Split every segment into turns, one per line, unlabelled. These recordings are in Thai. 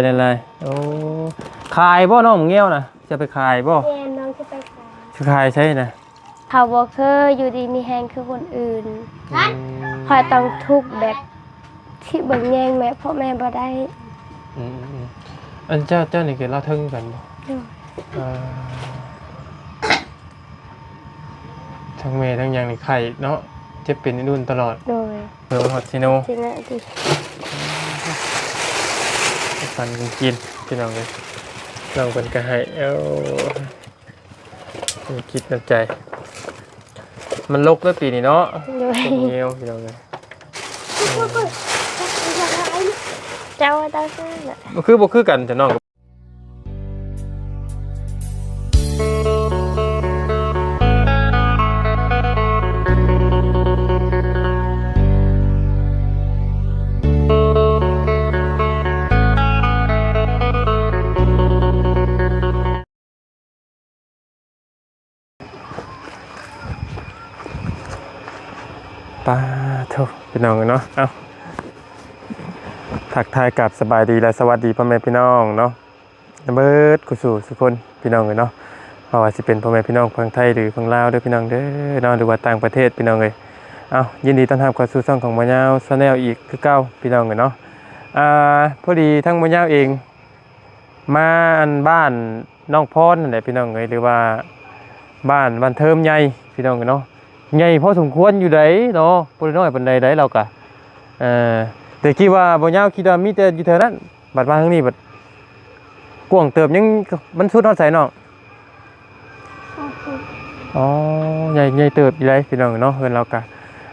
เป็นอะไรโอ้ขายบ่น้องเงี้ยวนะจะไปขายบ่
แม่น้องจะไปขาย
จะขายใช่นะ
เขาบอกเคยอยู่ดีมีแฮงคือคนอื่นคอยต้องทุกข์แบบที่เบิ่งแยงแม่เพราะแม่บ่ได้
อืมอันเจ้านี่คือเราทึ่งกันบ่ทั้งเมย์ทั้งยังนี่ไข่เนาะจะเป็นรุ่นตลอด
โดย
เพิ่มฮอตซิโน
จริงนะดิ
ฟันกินพี่น้องเลยลองเป็นกระหายคิดในใจมันลกแล้วปีนี้เนาะเงี้ยวพี่น้องเลย
เจ้าต้องซื้อน่ะ
บ่คือกันแต่น้องป้าเท่าพี่น้องเนาะเอาทักทายกับสบายดีและสวัสดีพ่อแม่พี่น้องเนาะเบิดกุศลสุคนพี่น้องเลยเนาะเพราะว่าสิเป็นพ่อแม่พี่น้องฝั่งไทยหรือฝั่งลาวด้วยพี่น้องเด้อเนาะหรือว่าต่างประเทศพี่น้องเลยเอายินดีต้อนรับเข้าสู่ช่องของมะนาวชาแนลอีกคือเก่าพี่น้องเลยเนาะพอดีทั้งมะนาวเองมาบ้านน้องพรนั่นแหละพี่น้องเลยหรือว่าบ้านเทิมใหญ่พี่น้องเลยเนาะใหญ่พอสมควรอยู่ไดเนาะบ่ได้น้อยปานใดได้เราก็แต่คิดว่าบ่ยาวคิดว่ามีแต่อยู่เท่านั้นบัดมาทางนี้บัดกว้างเติบยังมันสุดฮอดไสน้องอ๋อใหญ่เติบอยู่ไดพี่น้องเนาะเพิ่นเราก็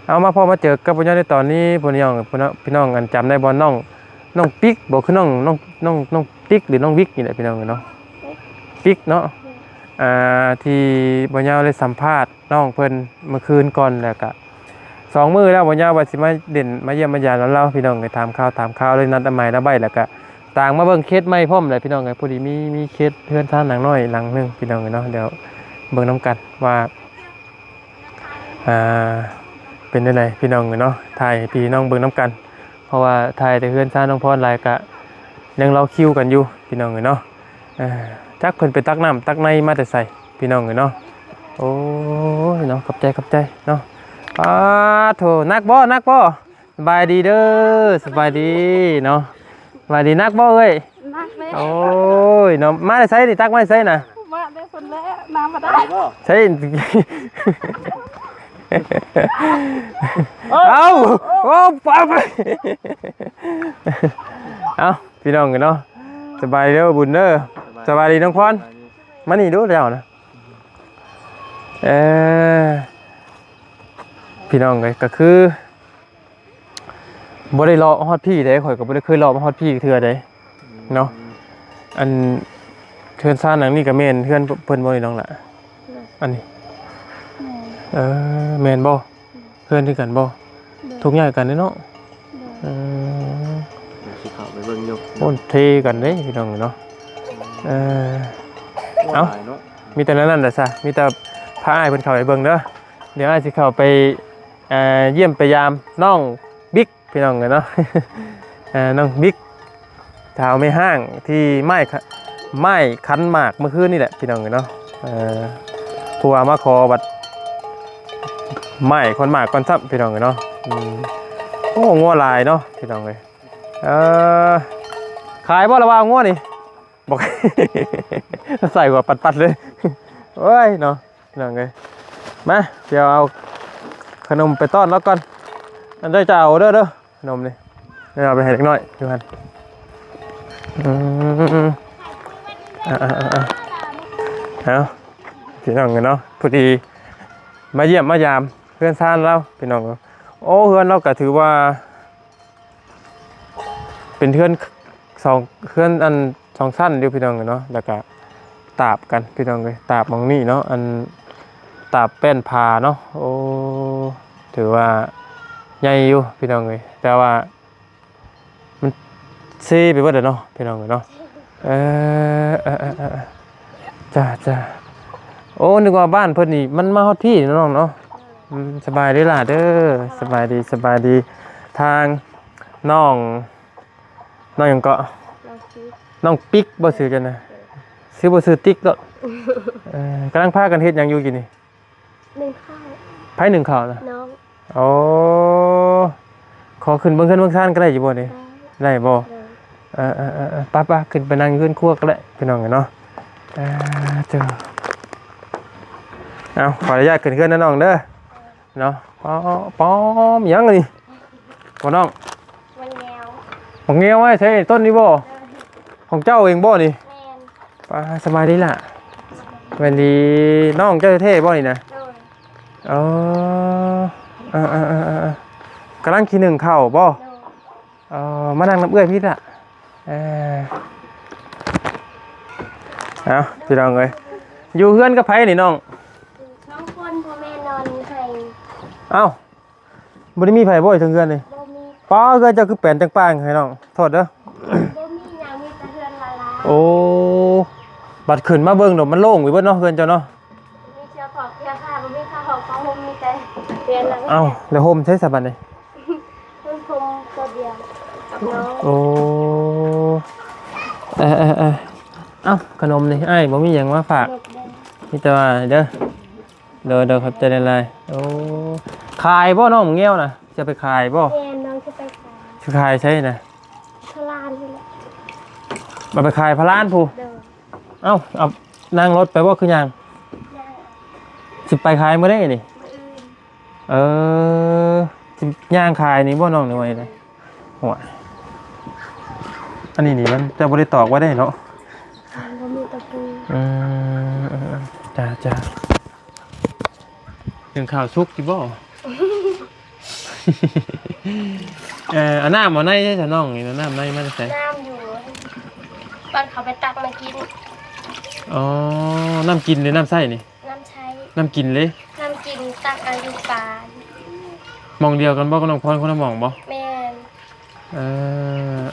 เอามาพอมาเจอกับบ่ยาวในตอนนี้พี่น้องอันจำได้บ่น้องปิ๊กบ่คือน้องติ๊กหรือน้องวิกนี่แหละพี่น้องเนาะปิ๊กเนาะที่บ่ยาวได้สัมภาษณ์น้องเพิ่นเมื่อคืนก่อนแล้วก็2 มื้อแล้วบ่ยาวว่าสิมาเด่นมาเยี่ยมมายามเราพี่น้องไปถามข่าวเลยนัดใหม่ละใบแล้วก็ต่างมาเบิ่งเคสใหม่พร้อมเลยพี่น้องพอดีมีเคสเพื่อนท่านหลังน้อยหลังนึงพี่น้องเนาะเดี๋ยวเบิ่งนำกันว่าเป็นจังไดพี่น้องเนาะถ่ายพี่น้องเบิ่งนำกันเพราะว่าถ่ายแต่เพื่อนท่านน้องพรหลายก็ยังรอคิวกันอยู่พี่น้องเนาะจักเพิ่นไปตักน้ำตักในมาแต่ใส่พี่น้องเนาะโอ้ยเนาะขอบใจเนาะโถนักบ่สบายดีเด้อสบายดีเนาะสบายดีนักบ่เอ้ยนักเลยโอ้ยเนาะมาได้ใส่ดิตักมาได้ใส่น่ะมาได้คนแล้วน้ำมาได้ใส่เอาโอ้ปะไปเอาพี่น้องเนาะสบายเด้อบุญเด้อสบายดีน้องพรมานี่ดูแล้วนะพี่น้องเลยก็คือบ่ได้รอฮอดพี่เด้ข่อยก็บ่ได้เคยรอมาฮอดพี่เทื่อเด้เนาะอันเทื่อนซ่านหนังนี่ก็แม่นเทื่อนเพิ่นบ่นี่น้องล่ะอันนี้แม่นบ่เพื่อนคือกันบ่ทุกอย่างกันเนาะ
สิเข้าไปเบิ่งอยู่
โอ้เทกันเด้พี่น้องเนาะเอ้ามีแต่นั้นน่ะซะมีแต่พาอ้ายเพิ่นเข้าไปเบิ่งเด้อเดี๋ยวอ้ายสิเข้าไปเยี่ยมไปยามน้องบิ๊กพี่น้องเนาะน้องบิ๊กเท้าไม่ห้างที่ไม้คันหมากเมื่อคืนนี่แหละพี่น้องเนาะผู้ว่ามาขอบัดไม้คนหมากคนทับพี่น้องเนาะโอ้งัวลายเนาะพี่น้องเลยขายบ่ละว่างัวนี่บอกใส่หัวปัดเลยโอ้ยเนาะพี่น้องเลยมาเดี๋ยวเอาขนมไปต้อนแล้วก่อนอันได้จะเอาเด้อขนมนี่เอาไปให้เล็กน้อยดูกันเอาพี่น้องเนาะพอดีมาเยี่ยมมายามเพื่อนซ่านเราพี่น้องโอ้เพื่อนเราก็ถือว่าเป็นเพื่อนอัน2 ชั้นเดียวพี่น้องเนาะแล้วก็ตาบกันพี่น้องเลยตาบมองนี่เนาะอันตาบแป้นพาเนาะโอ้ถือว่าใหญ่อยู่พี่น้องเลยแต่ว่ามันเซ่ไปหมดเลยเนาะพี่น้องเลยเนาะจ้าโอ้นึกว่าบ้านเพิ่นนี่มันมาฮอดพี่น้องเนาะสบายดีล่ะเด้อสบายดีทางน้องหยังก็ น้องปิ๊กบ่ซื้อกันนะซื้อบ่ซื้อติ๊กดอกกำลังพากันเฮ็ดหยังอยู่กินนี่
หนึ่งข้าว
ไผหนึ่งข้าวนะ
น้อง
อ๋อขอขึ้นเบิ่งขึ้นเบิ่งซ่านก็ได้อยู่บ่นี่ได้บ่
เลย
ป้าขึ้นไปนั่งอยู่ขึ้นครัวก็ได้พี่น้องกันเนาะเจ้าเอาขออนุญาตขึ้นเครื่องนะน้องเด้อเนาะป้อมยังนี่บ่น้อง
มันแนว
ของเงี้ยวไว้ใช่ต้นนี้บ่ของเจ้าเองบ่นี่
แมน
ป้าสบายดีล่ะแม่นดีน้องเจ้าเท่บ่นี่นะ
โดย
อ๋อๆกำลังกินหนึ่งข้าวบ่
โดย
มานั่งน้ำเอื้อยพี่ล่ะเอาพี่น้องเอ้ยอยู่เฮือนกับไผนี่น้อง
น้องคนพ่อแม่นอนให้
เอ้าบ่ได้มีไผบ่อยู่เฮือนนี่
บ่มี
ป้าเอื้อยเจ้าคือแป้นจังป้างให้น้องโทษเด้อ
บ่มีหยังมีแต่เฮือนละลา
โอ้บัดขึ้นมาเบิ่งดอกมันโล่งไปเบิดเนาะเฮือนเจ้าเนาะ
มีเชื้อขอบเชื้อผ้าบ่มีข้าวหอมข้าวหอมมีแต่เรือนละ
เอ้าแล้วโฮมใช้สะบัดนี่
มันพรมตัวเดียวกับน้อง
โอ้เอ้าขนมนี่อ้ายบ่มีหยังมาฝาก
เด็กเดิน
มีแต่ว่าเด้อเด้อครับใจละลายโอ้ขายบ่น้องเงี้ยวน่ะจะไปขายบ่
แม่น้องจะไปขาย
สิขายใช่น่ะ
ทลานนี่แหละ
มาไปขายพะล้านผู้
เดิน
เอ้าเอานั่งรถไปบ่คือหยัง
ได้
สิไปขายมื้อใดนี่
มื้ออื่น
เออสิย่างขายนี่บ่น้องนี่ไว้เลยโอ้ยอันนี้นี่มันจะบ่ได้ตอกไว้ได้เนาะ
บ่มีตะปู
จ้าถึงข้าวสุกสิบ่ เอาน้ำเอาในใช่จ้ะน้องนี่น้ำในมาใส่
น้ำอยู่ตอนเขาไปตักมากิน
อ๋อน้ำกินหรือน้ำใส่นี่
น้ำใช้
น้ำกินเลย
น้ำกินตักอายุปาน
มองเดียวกันบ่กับน้องพรคนละหมองบ่
แม่น
เออ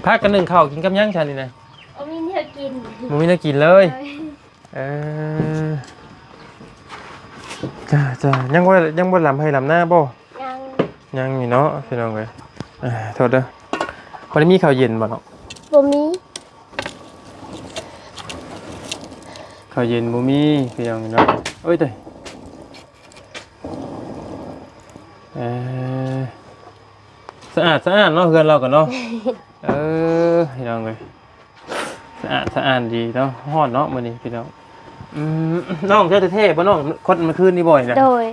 พักกันหนึ่งข้าวกินกับหยังฉันนี่นะ
เอามีเนี่ยกิน
บ่มีแน้กินเลย เออจ้ายังบ่ลำให้ลำหน้าบ่
ยัง
ยังอยู่เนาะพี่น้องเอ้ยโทษเด้อบ่ได้มีข้าวเย็นบ่เนาะ
บ่มี
ข้าวเย็นบ่มีพี่น้องเนาะเอ้ยเด้อสะอาดเนาะเฮือนเราก็เนาะพี่น้องเอ้ยสะอาดดีเนาะฮ้อนเนาะมื้อนี้พี่น้องน้องเจ้าเท่ๆบ่น้องคนเมื่อคืนนี่บ่อยนะ
โดย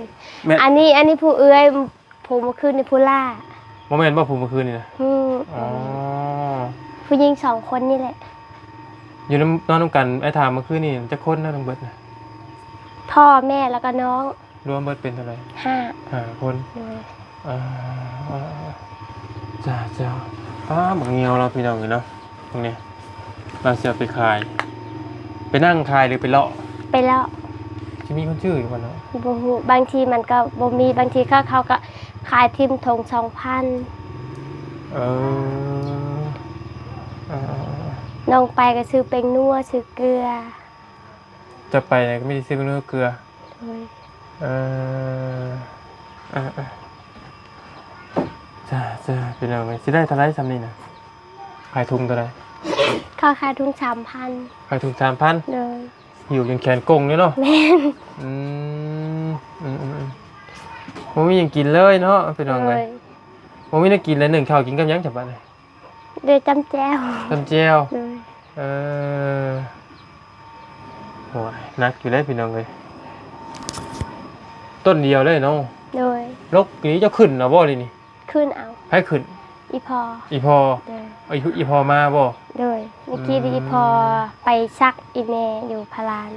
แม่
อันนี้ผู้เอื้อยผู้เมื่อคืนนี่ผู้ล่า
บ่แม่นบ่ผู้เมื่อคืนนี่นะ
อืม
อ๋อ
ผู้หญิง2คนนี่แหละ
อยู่นอนนำกันไอ้ถามเมื่อคืนนี่จักคนนะทั้งเบิดนะ
พ่อแม่แล้วก็น้อง
รวมเบิดเป็นเท่าไหร่
5
5คน
โดย
จ้าบักเงียวเราพี่น้องเนาะตรงนี้เราจะไปขายไปนั่งขายหรือไปเลาะ
ไปแล้ว
จะมีคนชื่ออยู่บ่เนาะ
บ่ฮู้บางทีมันก็บ่มีบางทีเขาก็ขายทิมทง 2,000
เออ
น้องไปก็ซื้อเป็งนัวซื้อเกลือ
จะไปไหนก็ไม่ได้ซื้อเนื้อเกลือ
โดย
เออจ้าพี่น้องสิได้เท่าไรซ้ำนี่นะขายถุงเท่าไร
เขาขายถุง 3,000
ขายถุง3,000
เลย
หิวจนแขนกงเลยเนาะ
แม่น
ผมมีหยังกินเลยเนาะพี่น้อง
เล
เลย
ย
ผมมีได้กินเลยหนึ่งข้าวกินกับหยังจับบ้านเลย
เดือจำแจ้ว
ตำเจียว
เลย
โหนักอยู่เลยพี่น้องเลยต้นเดียวเลยเนาะ
เลย
ลกปีเจ้าขึ้นนะบ่ดินี่
ขึ้นเอา
ให้ขึ้น
อีพอ
อีพอ
เลย
อีพอมาบ่
เลยเมื่อกี้อีพอไปซักอีเมอยู่พาราน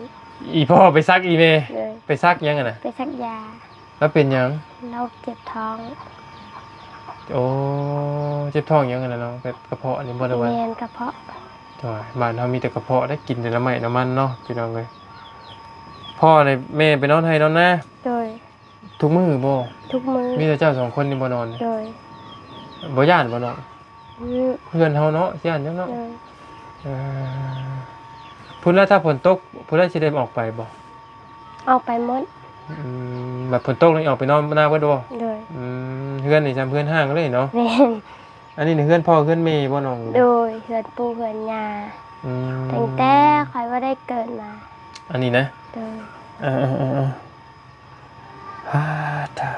อีพอไปซักอีเม
เลย
ไปซักยังไงนะ
ไปซักยา
แล้วเป็นหยัง
เราเจ็บท้อง
โอ้เจ็บท้องยังไงนะน้องเป็นกระเพาะอันนี้บ่ได้ว่า
แมนกระเพาะ
จ้ะบ้านเรามีแต่กระเพาะได้กินแต่ละไม้น้ำมันเนาะพี่น้องเลยพ่อในแม่ไปนอนให้นอนนะ
โดย
ทุกมื้อบ่
ทุกมือ
มีแต่เจ้าสองคนนี่บ่นอน
โดย
บ่ย่านบ่เนาะ
อืม
เพื่อนเฮาเนาะสิย่านจังเนาะ
โดย
พุ่นแล้วถ้าฝนตกพุ่นแล้วสิได้ออกไปบ่
ออกไปหมด
แบบฝนตกนี่ออกไปนอนหน้าเบิดบ่
โดย
เพื่อนนี่จำเพื่อนห้างเลยเนาะ
แมน
อันนี้นี่เพื่อนพ่อเพื่อนแม่บ่น้อง
โดยเหือนปู่เหือนย่า
อืม
ตั้งแต่ข่อยบ่ได้เกิดมา
อันนี้นะ
โดย
ฮ่าท่า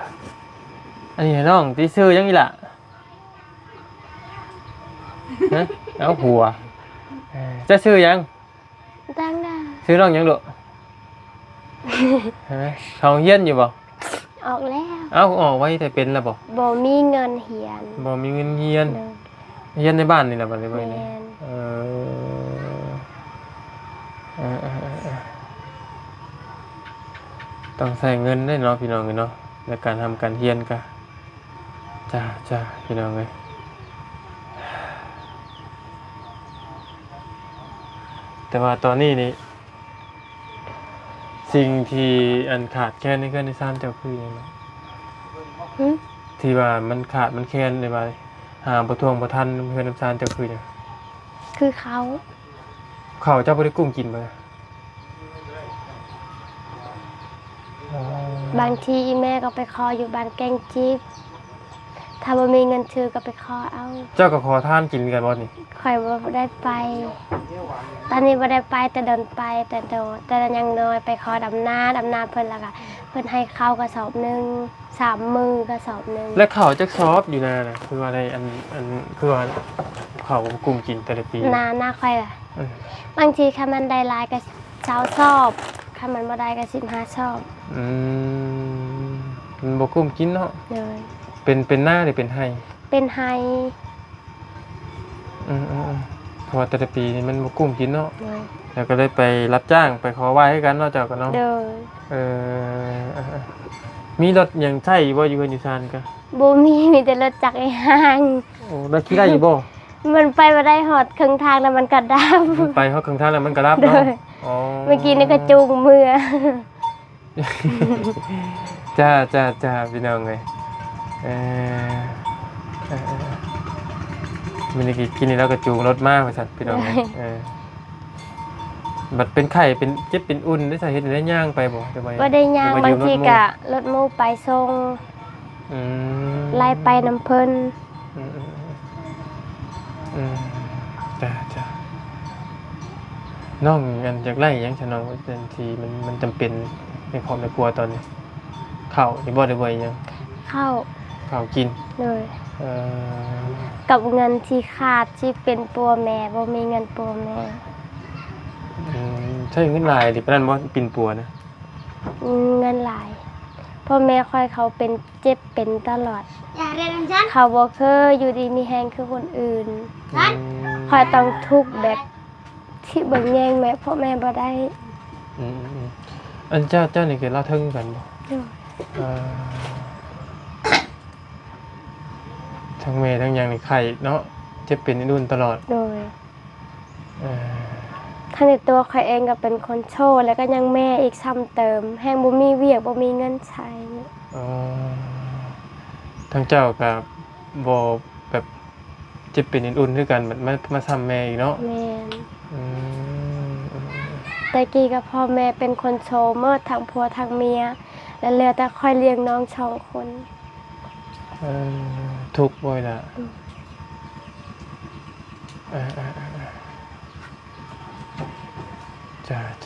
อันนี้น้องที่ชื่อยังอีล่ะฮะเอาหัวจะชื่อยัง
ตั้งได้
ชื่อน้องยังลูกฮะเขาเฮียนอยู่บ่
ออกแล้ว
เอ้าออกไว้แต่เป็นแล้วบ่
บ่มีเงินเหียน
บ่มีเงินเฮียน
โดย
เฮียนในบ้านนี่แหละบัดนี้
แม่
นี่
น
เออต้องใส่เงินได้เนาะพี่น้องเนาะในการทำการเฮียนก็จ้าพี่น้องเอ้ยแต่ว่าตอนนี้นี่สิ่งที่อันขาดแคลนในเพื่อนในซ่านเจ้าคือหยังเนาะ
หึ
ที่ว่ามันขาดมันแคลนในว่าหาบ่ทวงบ่ทันเพื่อนในซ่านเจ้าคือหยัง
คือเขา
ข้าวเจ้าบ่ได้กุ้มกินบ่อ๋อบ
างทีแม่ก็ไปขออยู่บ้านแกงจิ๊บถ้าบ่มีเงินซื้อก็ไปขอเอา
เจ้าก็ขอทานกินกันบ่นี่
ข่อยบ่ได้ไป ตอนนี้บ่ได้ไปแต่เดินไปแต่โดดแต่ยังน้อยไปขอดำนาเพิ่นแล้วก็เพิ่นให้ข้าวกระสอบหนึง3 มื้อกระสอบหนึง
และข้าวจักซอบอยู่น่ะคือว่าได้อันคือว่าข้าวกุ้มกินแต่ละปี
นาข่อยล่ะ
อืม
บางทีคันมันได้หลายก็20ชอบคันมันบ่ได้ก็15ชอบ
อืมมันบ่กุ้มกินเนาะ
เลย
เป็นหน้าหรือเป็นไห้
เป็นไฮ
เพราะว่าแต่ละปีนี่มันบ่กุ้มกินเนาะ
เลย
แล้วก็เลยไปรับจ้างไปขอไหว้ให้กันเนาะเจ้าก็เนาะ
เลย
เออมีรถหยังใช้บ่อยู่เพิ่นอยู่ซานก็
บ่มีแต่รถจักรไอ้ห้าง
โอ้แล้วขี่ได้อยู่บ่
มันไปบ่ได้ฮอดครึ่งทางแล้วมันก็ดับ
มันไปเขาข้างทางแล้วมันก็รับเนาะ
เด้อ
อ๋อ
เมื่อกี้นี่ก็จูงมือ
จ้าพี่น้องเอ้ยเออมื้อนี้กินนี่แล้วก็จูงรถมาว่าซั่นพี่น้องเอ้ยบัดเป็นไข้เป็นเจ็บเป็นอุ่นได้สาเหตุได้ย่างไปบ่ได้
บ่ได้ย่างบางทีก็รถหมู่ไปส่ง
อืม
ไล่ไปน้ำเพิ่น
อืมจ้าน้องกันอยากไล่ยังฉันน้องว่าเป็นทีมันจำเป็นในครอบในครัวตอนนี้ข้าวนี่บ่ได้บ่ยัง
เข้า
ข้าวกิน
เลย
เอ่อ
กับเงินที่ขาดที่เป็นปัวแม่บ่มีเงินปัวแม่
ใช่เงินหลายดิปานนั้นบ่ปิ่นปัวนะ
เงินหลายพ่อแม่ค่อยเขาเป็นเจ็บเป็นตลอด
อย่าเรียนฉัน
เขาบ่เคยอยู่ดีมีแฮงคือคนอื่น
อืม
คอยต้องทุกข์แบบที่เบิ่งแยงแม่พ่อแม่บ่ได้
อืมอันเจ้านี่คือเล่าเทิงกันบ่
โดย
เอ่อทั้งแม่ทั้งหยังนี่ไข้เนาะเจ็บเป็นนู่นตลอด
โดย
เอ่อ
ทั้งในตัวข่อยเองก็เป็นคนโชว์แล้วก็ยังแม่อีกซ้ำเติมแฮงบ่มีเวียกบ่มีเงินใช้
อ๋อทั้งเจ้ากับบ่แบบเจ็บเป็นอุ่นๆคือกันมันมาซ้ำแม่อีกเนาะ
แม่น
อืม
แต่กี้ก็พ่อแม่เป็นคนโชว์เมื่อทั้งผัวทั้งเมีย และเหลือแต่ค่อยเลี้ยงน้อง2 คน
เออทุกข์บ่อยล่ะเออ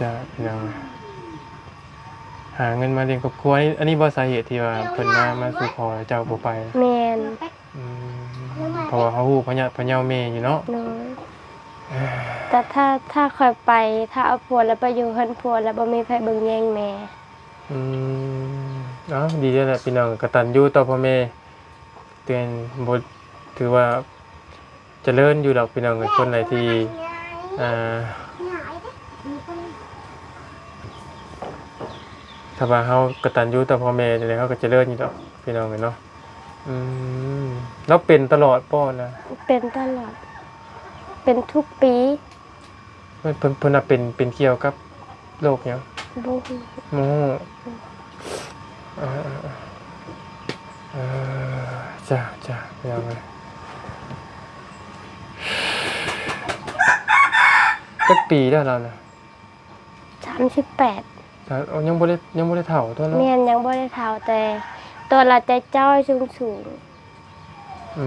จ้าพี่น้องหาเงินมาเลี้ยงครอบครัวนี่อันนี้บ่สาเหตุที่ว่าเพิ่นมาสู่ขอเจ้าบ่ไป
แม่น
อืมเพราะว่าเขาฮู้พะเยาแม่อยู่เนาะ
น้อยแต่ถ้าค่อยไปถ้าเอาผัวแล้วไปอยู่เฮือนผัวแล้วบ่มีใครเบิ่งแยงแม่
อืมเอ้าดีแล้วแหละพี่น้องกตัญญูต่อพ่อแม่เตือนบ่ถือว่าเจริญอยู่ดอกพี่น้องคนไหนที่ถ้าว่าเฮากตัญญูต่อพ่อแม่จังได๋เฮาก็เจริญอยู่ดอกพี่น้องเนาะแล้วเป็นตลอดบ่นะ
เป็นตลอด เป็นทุกปี
เพิ่นน่ะเป็นเกี่ยวกับโรคหยัง
บ่ฮู้
โอ้จ้าพี่น้องเอ้ยจักปีแล้วเราน่ะ
38
ยังบ่ได้เฒ่าตัวเนาะ
แม่นยังบ่ได้เฒ่าแต่ตัวเราใจจ้อยสูง
อื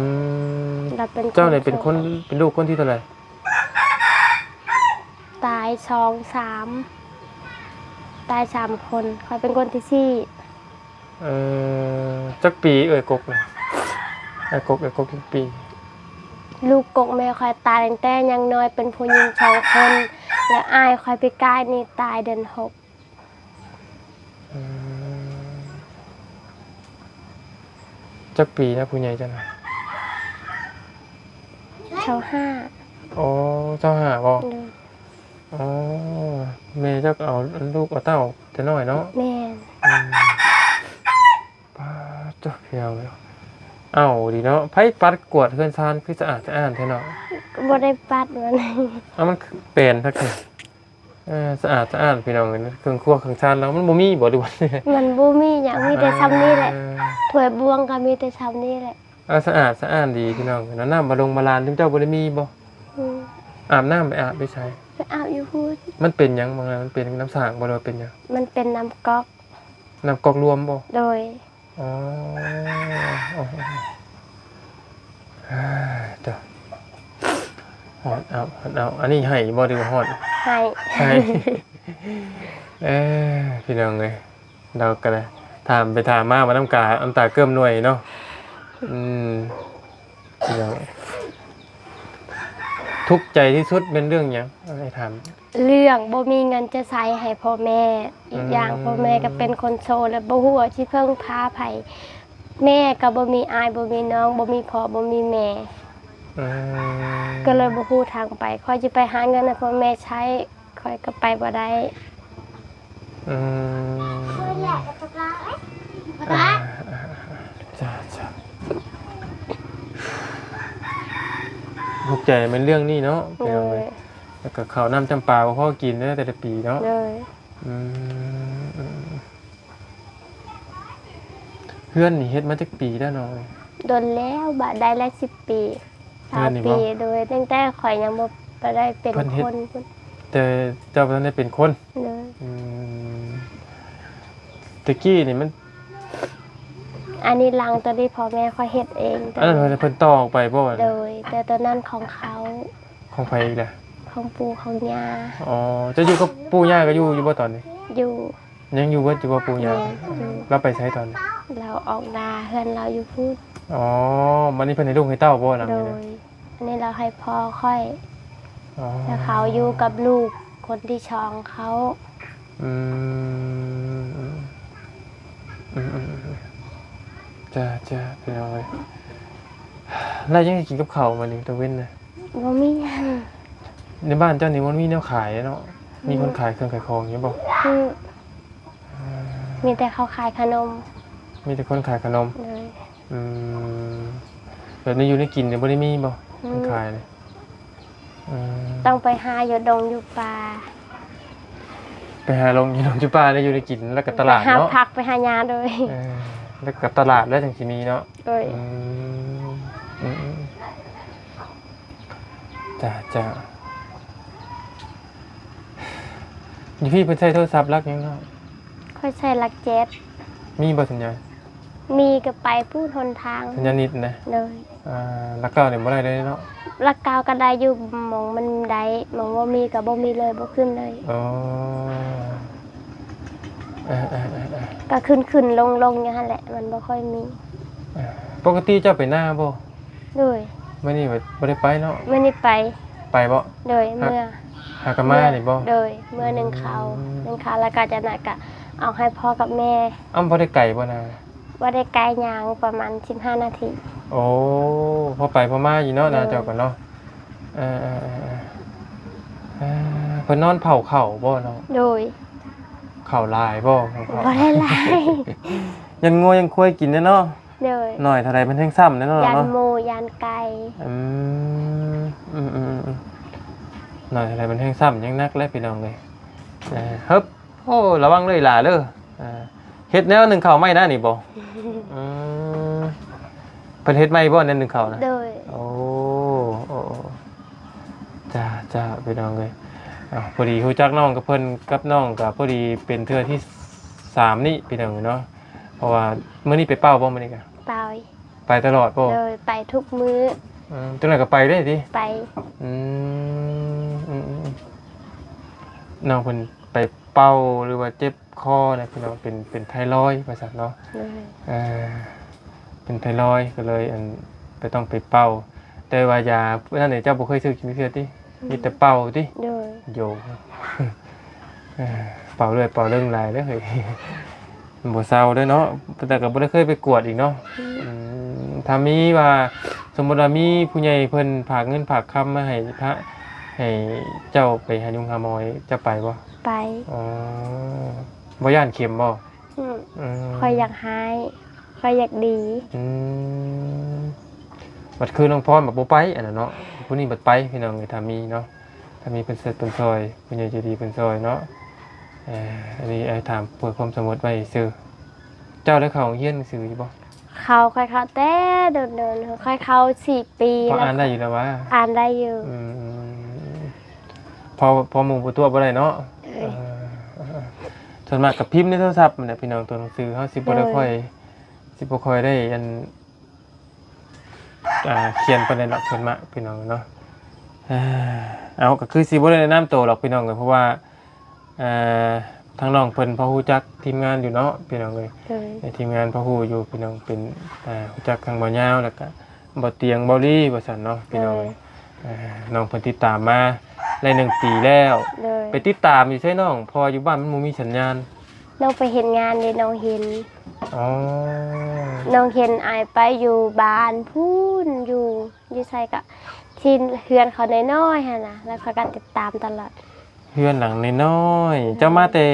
ม
เราเป็น
เจ้าเนี่ยเป็นคนเป็นลูกคนที่เท่าไหร่
ตาย2 3ตาย3 คนคอยเป็นคนที่สี่
จักปีกกน่ะไอ้กกจักปี
ลูกกกแม่คอยตายตั้งแต่ยังน้อยเป็นผู้หญิง2 คนแล้วอ้ายคอยไปใกล้นี่ตายเดือน6
จักปีนะผู้ใหญ่จังน่ะ
ชาวห้า
อ๋อเจ้าหาบ่
เลย
อ๋อแม่เจ้าก็เอาลูกเอาเต้าแต่น้อยเนาะ
แม่น
ป้าเจ้าเพียวเลยเอ้าดีเนาะไผปัดกวาดเฮือนซานคือสะอาดแท้เนาะ
บ่ได้ปัดมัน
มันเป็นทักทีสะอาดพี่น้องเอ้ยเครื่องครัวเครื่องชานแล้วมันบ่มีบ่ดูว่า
มันบ่มีหยังมีแต่ซ้ำนี่แหละถ้วยบวงก็มีแต่ซ้ำนี่แหละ
สะอาดดีพี่น้องเนาะน้ำบาลานถึงเจ้าบ่ได้มีบ่
อืม
อาบน้ำไปอาบไปใช้
ไปอาบอยู่พูด
มันเป็นหยังบางอันมันเป็นน้ำสร้างบ่ได้ว่าเป็นหยัง
มันเป็นน้ำก๊อก
น้ำกอกรวมบ่
โดย
อ๋อเด้อฮอดเอาอันนี้ให้บ่ดีกว่าฮอด
ให้
ใช่พี่น้องเลยเราก็เลยถามไปถามมาว่าน้ำตาเกิ่มหน่วยเนาะพี่น้องทุกข์ใจที่สุดเป็นเรื่องหยังอะไรถาม
เรื่องบ่มีเงินจะใช้ให้พ่อแม่อีกอย่างพ่อแม่ก็เป็นคนโซและบ่ฮู้ว่าสิเพิ่งพาไผแม่ก็บ่มีอายบ่มีน้องบ่มีพ่อบ่มีแม่ก็เลยบ่ฮู้ทางไปค่อยสิไปหาเงินให้พ่อแม่ใช้ค่อยก็ไปบ่ได้
จ้าทุกข์ใจเป็นเรื่องนี้เนาะพี่น้องเลยแล้วก็ข้าวน้ำจำปาพ่อกินแต่ละปีเนาะเพื่อนนี่เฮ็ดมาจากปีแล้วเนาะ
โดนแล้วบาดได้แล้ว10 ปี20 ปีโดยตั้งแต่ข่อยยังบ่ได้เป็นคน
แต่เจ้าบ่ได้เป็นคน
เลย
ตะกี้นี่มัน
อันนี้ลังตัวที่พ่อแม่ค่อยเฮ็ดเอง
อันนั้นเพิ่นต่อออกไปบ่
โดยแต่ตัวนั้นของเขา
ของไผอีกแหละ
ของปู่ของย่า
อ๋อจะอยู่กับปู่ย่าก็อยู่บ่ตอนนี้
อยู่
ยังอยู่เบิดอยู่บ่ปู่ย่าเราไปใช้ตอน
เราออกนาเฮือนเราอยู่พูด
อ๋อมันนี่เพิ่นให้ลูกให้เต้าบ่นำ
โด
นี่
ยอันนี้เราให้พ่อค่อย
อ๋อ
แล้วเขาอยู่กับลูกคนที่ช่องเขา
อืมจ้าไปเอาไว้แล้วยังกินกับข้าวมานี่ตะเว้นน่ะ
บ่มีหยัง
ในบ้านเจ้านี่มันมีแนวขายเนาะมีคนขายเครื่องขายของอยู่บ่
คือมีแต่เขาขายขนม
มีแต่คนขายขนม
เลย
แบบนี้อยู่ในกินเนี่ยบ่ได้มีบ่คนขายเลย
ต้องไปหาอยู่ดงอยู่ป่า
ไปหาลงอยู่ลงจุป้าได้อยู่ในกินแล้วก็ตลาด
หา
เนาะ
ผักไปหายาโดย
แล้วก็ตลาดแล้วจังสิมีเนาะ
โดย
จ้าอยู่พี่เพิ่นใช้โทรศัพท์รักยังเนาะ
ค่อยใช้หลัก7
มีบ่สัญญาณ
มีก็ไปพูดหนทาง
สัญญาณนิดนะ
เลย
รักเก้าเนี่ยบ่ได้เลยเนาะ
ลักกาวก็ได้อยู่หมองมันได้หมองว่ามีกับบ่มีเลยบ่ขึ้นเลย
อ๋อ
ก็ขึ้นลงอย่างนั้นแหละมันบ่ค่อยมี
ปกติเจ้าไปหน้าบ่
ด้วย
มื้อนี้บ่ได้ไปเนาะ
ไม่ได้ไป
ไปบ่
โดยเมื่อ
หากะมานี่บ่
โดยเมื่อหนึ่งคราวแล้วก็จะน่ะก็เอาให้พ่อกับแม่
บ่ได้ไกลบ่นะ
ว่าได้ไกลยางประมาณ15 นาที
โอ้พอไปพอมาอยู่เนาะนะเจ้าก็เนาะเพิ่นนอนเผาข้าวบ่เนาะ
โดย
ข้าวลายบ่ของเขา
บ่ได้หลาย
ยันงัวยังควายกินเนาะ
โดย
หน่อยเท่าไรมันแท่งซ้ำเนาะ
ยาน
เนาะ
หมูยานไก่
หน่อยเท่าไรมันแท่งซ้ำยังนักแล้วพี่น้องเลยฮึบโอ้ระวังเลยหล่าเด้อเฮ็ดแนวหนึ่งข้าวไหม้นะนี่บ่เพิ่นเฮ็ดไหม้บ่แนวหนึ่งข้าวนะ
โดย
โอ้จ้าพี่น้องเลยพอดีฮู้จักน้องกับเพิ่นกับน้องก็พอดีเป็นเทื่อที่3นี่พี่น้องเนาะเพราะว่ามื้อนี้ไปเป้าบ่มื้อนี้ก็
ไป
ไปตลอดบ่
โดยไปทุกมื้อ
จังได๋ก็ไปได้ติ
ไป
อืมอืมน้องเพิ่นไปเป่าหรือว่าเจ็บคอนะพี่น้องเป็นไทรอยด์ว่าซั่นเนาะ
เลย
เออเป็นไทรอยด์ก็เลยไปต้องไปเป่าแต่ว่ายานั่นนี่เจ้าบ่เคยซื้อกินเทื่อติมีแต่เป่าติ
เลย
โย เออเป่าเรื่อยเป่าเรื่องหลายเด้อเฮ้ย บ่เศร้าเด้อเนาะแต่ก็บ่ได้เคยไปกวดอีกเนาะถ้ามีว่าสมมุติว่ามีผู้ใหญ่เพิ่นฝากเงินฝากคำมาให้พระให้เจ้าไปหายุงหาหมอจะไปบ่
ไป
อ๋อบ่ย่านเข็มบ่
อืม
อืม
คอยอยากหายคอยอยากดี
อืมบัดคือน้องพรแบบบ่ไปอันนั้นเนาะผู้นี้บัดไปพี่น้องเอ้ยถ้ามีเนาะถ้ามีเพิ่นเสร็จเพิ่นซอยผู้ใหญ่ใจดีเพิ่นซอยเนาะอันนี้ถามเพื่อความสมมุติไว้ซื่อเจ้าได้เข้าโรงเรียนหนังสืออยู่บ่
เขาคอยเขาแต่เดินๆคอยเขา4 ปี
พอ
แล้ว
อ่านได้อยู่แล้ววะ
อ่านได้อยู่
อืมพอหมู่บ่ตัวบ่ได้เนาะ
เอ้ย
ส่วนมากกับพิมพ์ในโทรศัพท์มันแหละพี่น้องตัวหนังสือเฮาสิบ่ได้ค่อยสิบ่ค่อยได้อันเขียนปานใดหรอกส่วนมากพี่น้องเนาะเอาก็คือสิบ่ได้แนะนำตัวหรอกพี่น้องเลยเพราะว่าทางน้องเพิ่นพอฮู้จักทีมงานอยู่เนาะพี่น้องเอ้ย
เลย
ในทีมงานพอฮู้อยู่พี่น้องเป็นฮู้จักทางบ่ยาวแล้วก็บ่เตียงบ่ลี่ว่าซั่นเนาะพี่น้องเอ้ยน้องเพิ่นติดตามมาได้1 ปีแล้ว
เลย
ไปติดตามอยู่ใช่น้องพออยู่บ้านมันบ่มีสัญญาณ
น้องไปเห็นงานเลยน้องเห็น
อ๋อ
น้องเห็นอายไปอยู่บ้านพูนอยู่ใส่กะที่เฮือนเขาน้อยๆหั่นน่ะแล้วเขาก็ติดตามตลอด
เฮือนหลังน้อยๆเจ้ามาแต่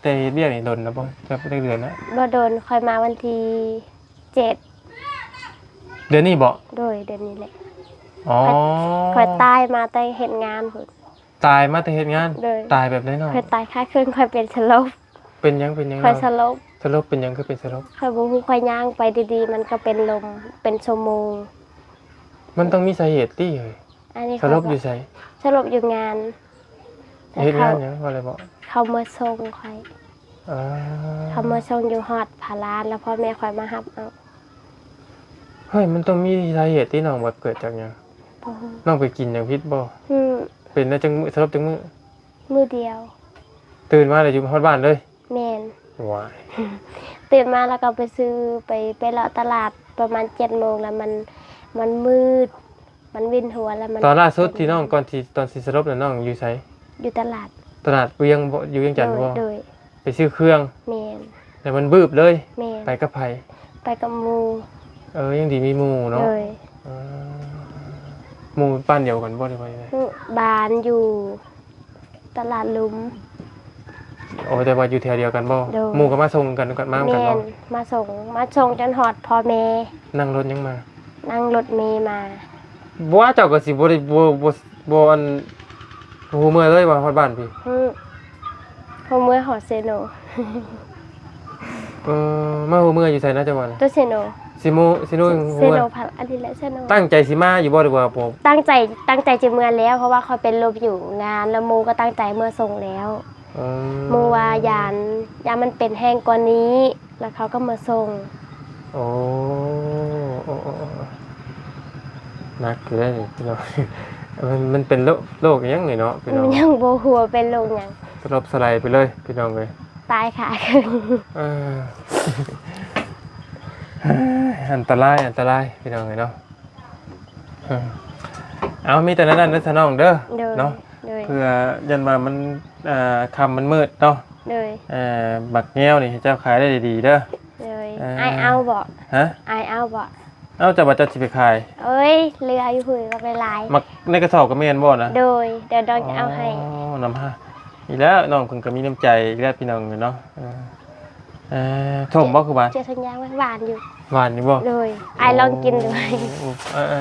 เฮ็ดเวียกนี่ดนนะบ่จะได้เดือนนะ
บ่โดนคอยมาวันที่7
เดือนนี้บ่
โดยเดือนนี้แหละ
อ๋อ
คอยตายมาแต่เฮ็ดงานพุ่น
ตายมาแต่เฮ็ดงาน
เลย
ตายแบบไหนน้อง
คอยตายค่าคืนคอยเป็นสลบ
เป็นหยัง
คอยสลบ
สลบเป็นหยังคือเป็นสลบ
คอยบ่ฮู้คอยย่างไปดีๆ มันก็เป็นลมเป็นชั่วโมง
มันต้องมีสาเหตุติเฮ้ย
อันนี้
สลบอยู่ไส
สลบอยู่งาน
เฮ็ดงานหยังว่าอะไรบ่
เขามาส่งคอย
อ่า
เขามาส่งอยู่ฮอดผาลานแล้วพ่อแม่คอยมารับเอา
เฮ้ยมันต้องมีสาเหตุที่น้องว่าเกิดจากหยัง
บ่ฮู้
น้องไปกินหยังพิษบ่
อืม
เป็นแล้วจังมื้อสลบจังมื้อ
มื้อเดียว
ตื่นมาแล้วอยู่ฮอดบ้านเลย
แม่น
ว้าย
ตื่นมาแล้วก็ไปซื้อไปเลาะตลาดประมาณ7 โมงแล้วมันมืด มันวินหัวแล้วมัน
ตอนล่าสุดที่น้องก่อนที่ตอนสิสลบน่ะน้องอยู่ไส
อยู่ตลาด
ตลาดเวียงบ่อยู่เวียงจันทน์บ่
โดย
ไปซื้อเครื่อง
แม่น
แต่มันบืบเลย
แม่น
ไปกับไผ
ไปกับหมู่
ยังดีมีหมู่เนาะ
โดย
อ่าหมู่บ้านเดียวกันบ่ได้ไปไหน
บ้านอยู่ตลาดหลุม
โอ้แต่ว่าอยู่แถวเดียวกันบ่
โดย
หมู่ก็มาส่งกันมากัน
แม่
บ่
นมาส่งจนฮอดพ่อแม่
นั่งรถยังมา
นั่งรถเมล์มา
บ่ว่าเจ้าก็สิบ่ได้บ่อันฮู้เมื่อเลยว่าฮอดบ้านพี่
พ่อเมื่อฮอดเซโน
มาฮู้เมื่ออยู่ไสนะจังหวัด
ตัวเซโน
สิโมสิโน
เซ
ฮู้
โน
ว่า
พักอันนี้แหละเซโน
ตั้งใจสิมาอยู่บ่หรือว่าบ่
ตั้งใจจะเมื่อแล้ว เพราะว่าเขาเป็นลมอยู่งานแล้วโมก็ตั้งใจเมื่อส่งแล้ว
อื
โมว่ายานมันเป็นแห้งกว่านี้ แล้วเขาก็มาส่ง
โอ้นักเลยพี่น้อง มันเป็นโรคอิหยังนี่เนาะพี่น้อง
มันยังโบหัวเป็นลงอย่าง
สลบสลายไปเลยพี่น้องเลย
ตายขาครึ่ง
เออ อันตรายพี่น้องเลยเนาะเอามีแต่นั้นนะน้องเด้อ
โดย
เนาะ
โดย
เพื่อยันมามันคำมันมืดเนาะ
โดย
บักแง้วนี่ให้เจ้าขายได้ดีๆเด้อ
โดย
อ่า
ไอเอาบ่
ฮะ
ไอเอาบ่
เอาจะบัตรสิไปขาย
เอ้ยเรืออยู่หือบักหลาย
มักในกระสอบก็แม่นบ่นะ
ๆโดยเดี๋ยวน้องจะเอาให้
น้ำฮะอีกแล้วน้องเพิ่นก็มีน้ำใจอีกแล้วพี่น้องเนาะชมบ่คือว่า
เจอทันยางหวานอยู่
หวานอยู่บ่
โดยไอลองกินดู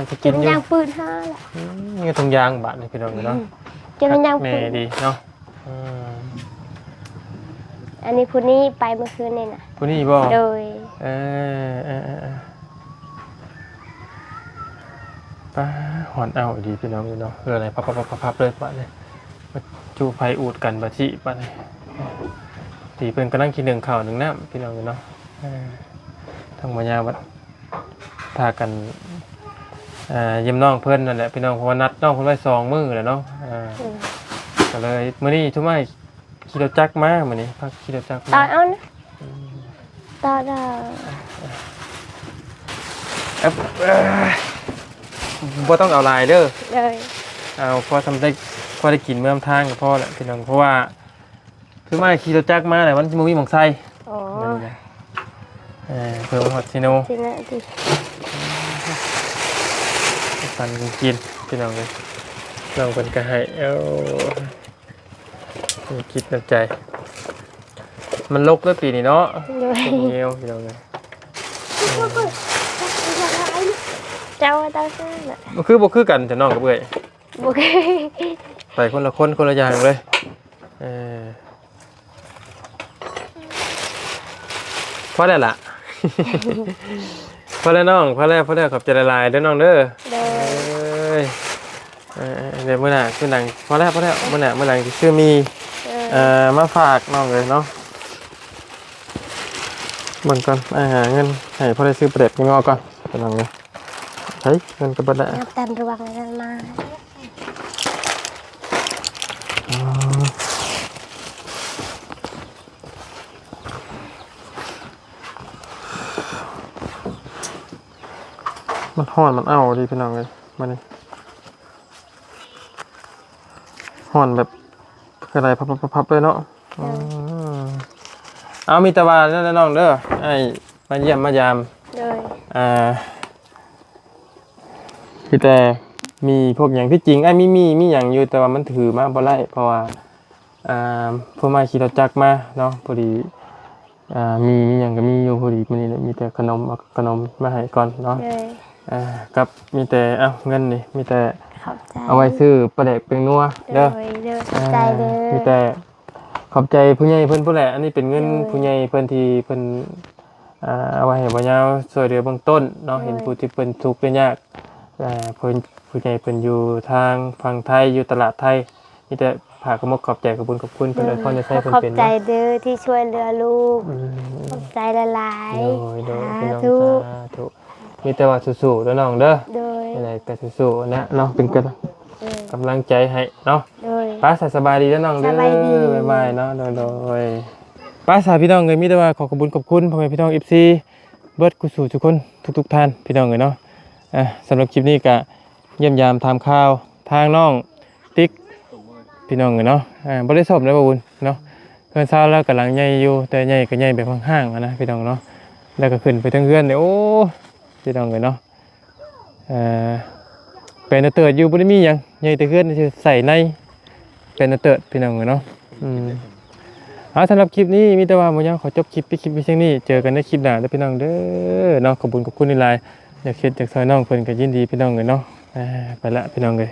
จะ
กิ
กิ
น
นอยู่
ยางปืนห้าแหละ
นี่ถุงยางบาทนี่พี่น้องเนาะ
กินทันยาง
แม่
ปืน
ดีเนาะ
อันนี้ผู้นี้ไปเมื่อคืนนี่น่ะ
ผู้นี้บ่
โดย
ป้าหอนเอาดีพี่น้องเนาะเพื่ออะไรพับเลยป้าเลยมาจูไฟอูดกันบะชิป้าเลยตีเพิ่นก็นั่งกิน1 ข้าว 1 น้ำพี่น้องเนาะทางมายาวัดพากัน เยี่ยมน้องเพิ่นนั่นแหละพี่น้องเพราะว่านัดน้องเพิ่นไว้2มื้อแหละเนาะก็เลยมื้อนี้ทุกมื้อขี่รถจักรมามื้อนี้พักขี่รถจักร
ตอ
มา
นเอานะตอนเอา
บ่ต้องเอาหลายเด้อ
เลย
เอาพอทำได้พอได้กินเมื่อทางก็พอแหละพี่น้องเพราะว่าคือมาขี่รถจักรมาแหละมันสิบ่มีหม่องใส่
อ๋อ
นั่นแหละเพิ่มฮอตซิโน
จริงนะดิ
ปันกินพี่น้องเลยน้องเป็นกระหายคิดในใจมันลกแล้วปีนี้เนาะ
เลย
พวกเงี้ยวพี่น้องเลย
เจ้าตาซ่าน่ะ
มันคือบ่คือกันแต่น้องกับเบื่อย
บุก
ไปคนละคนคนละอย่างเลยพอได้ละ พอแล้วน้องพอแล้วขอบใจละลายเด้อน้องเด้อ
เลย
เดี๋ยวมื้อหน้าคือหนังพอแล้วมื้อหน้าที่ชื่อมีมาฝากน้องเลยเนาะเบิ่งก่อนหาเงินให้พอได้ซื้อประเด็ดงอก่อนเป็นน้องเลยใช้เงินก็บ่ได้
นับตันระวังกันมา
มันห่อนมันเอาดีพี่น้องเลยมานี่ห่อนแบบอะไรพับเลยเนาะเอามีตะวันนั่นน้องเด้อไอ้มาเยี่ยมมายาม
เลย
คือแต่มีพวกอย่างที่จริงไอ้มีอย่างอยู่แต่ว่ามันถือมาบ่ได้เพราะว่าพวกมาขี่รถจักรมาเนาะพอดีมีอย่างก็มีอยู่พอดีมันนี่มีแต่ขนมมาให้ก่อนเนาะ
เลย
กับมีแต่เงินนี่มีแต่
ขอบใจ
เอาไว้ซื้อปลาแดกเป็นนัว
เล
เด้อย
เลยขอบใจเลย
มีแต่ขอบใจผู้ใหญ่เพิ่นผู้แหละอันนี้เป็นเงินผู้ใหญ่เพิ่นที่เพิ่นเอาไว้ให้บ่ยาวช่วยเหลือเบื้องต้นเนาะเห็นผู้ที่เพิ่นทุกข์ยากเพิ่นผู้ใหญ่เพิ่นอยู่ทางฝั่งไทยอยู่ตลาดไทยมีแต่ฝากขอบใจขอบคุณเพิ่นเลยพรจะใช้เพิ่น
ขอบ
เป็น
ใจ
เนาะ
เด้อที่ช่วยเหลือลูกขอบใจละลาย
โดยพี่น้อง
ธุ
สาธุมีแต่ว่าสู้ๆเด้อน้องเด้อ
โดย
อะไรก็สู้ๆนะเนาะเป็นกำลังใจให้เนาะ
โดย
ป้าสบายดีแล้วน้องเด้อ
สบายดี
บ๊ายบายเนาะโดยป้าสาพี่น้องเลยมีแต่ว่าขอขอบคุณพ่อแม่พี่น้อง FC เบิดกุศลทุกคนทุกท่านพี่น้องเลยเนาะสำหรับคลิปนี้ก็เยี่ยมยามทำข่าวทางน้องติ๊กพี่น้องเลยเนาะบ่ได้สอบเลยบ่บุญเนาะเพิ่นเช้าแล้วกำลังใหญ่อยู่แต่ใหญ่ก็ใหญ่แบบห่างๆนะพี่น้องเนาะแล้วก็ขึ้นไปทางเรือนเนี่ยโอ้พี่น้องเลยเนาะเป็นเติร์ดอยู่บ่ได้มีหยังใหญ่แต่เฮือนคือใส่ในเป็นเติร์ดพี่น้องเนาะสำหรับคลิปนี้มีแต่ว่าบ่ยังขอจบคลิปเพียงนี้เจอกันในคลิปหน้าเด้อพี่น้องเด้อเนาะขอบคุณในไลน์อยากคิดอยากซอยน้องเพิ่นก็ยินดีพี่น้องเลยเนาะไปละพี่น้องเลย